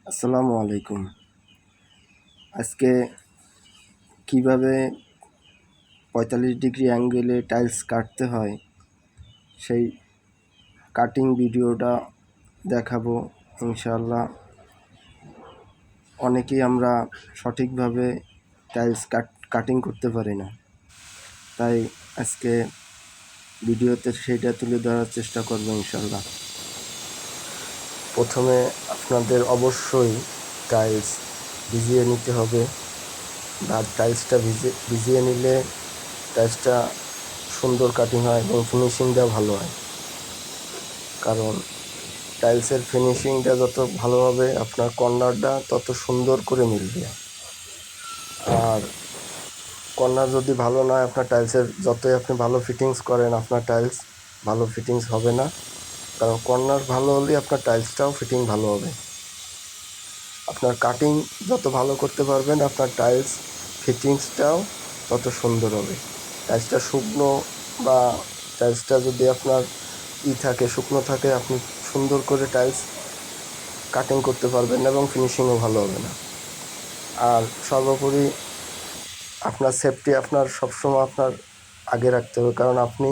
আসসালামু আলাইকুম। আজকে কিভাবে 45 ডিগ্রি অ্যাঙ্গেলে টাইলস কাটতে হয় সেই কাটিং ভিডিওটা দেখাবো ইনশাআল্লাহ। অনেকেই আমরা সঠিকভাবে টাইলস কাটিং করতে পারি না, তাই আজকে ভিডিওতে সেইটা তুলে ধরার চেষ্টা করব ইনশাআল্লাহ। প্রথমে আপনাদের অবশ্যই টাইলস ভিজিয়ে নিতে হবে, বা টাইলসটা ভিজিয়ে নিলে টাইলসটা সুন্দর কাটিং হয় এবং ফিনিশিংটাও ভালো হয়। কারণ টাইলসের ফিনিশিংটা যত ভালো হবে আপনার কর্নারটা তত সুন্দর করে মিলবে। আর কর্নার যদি ভালো না হয়, আপনার টাইলসের যতই আপনি ভালো ফিটিংস করেন আপনার টাইলস ভালো ফিটিংস হবে না। কারণ কর্নার ভালো হলে আপনার টাইলসটাও ফিটিং ভালো হবে। আপনার কাটিং যত ভালো করতে পারবেন আপনার টাইলস ফিটিংসটাও তত সুন্দর হবে। টাইলসটা শুকনো বা টাইলসটা যদি আপনার শুকনো থাকে, আপনি সুন্দর করে টাইলস কাটিং করতে পারবেন না এবং ফিনিশিংও ভালো হবে না। আর সর্বোপরি আপনার সেফটি আপনার সবসময় আপনার আগে রাখতে হবে, কারণ আপনি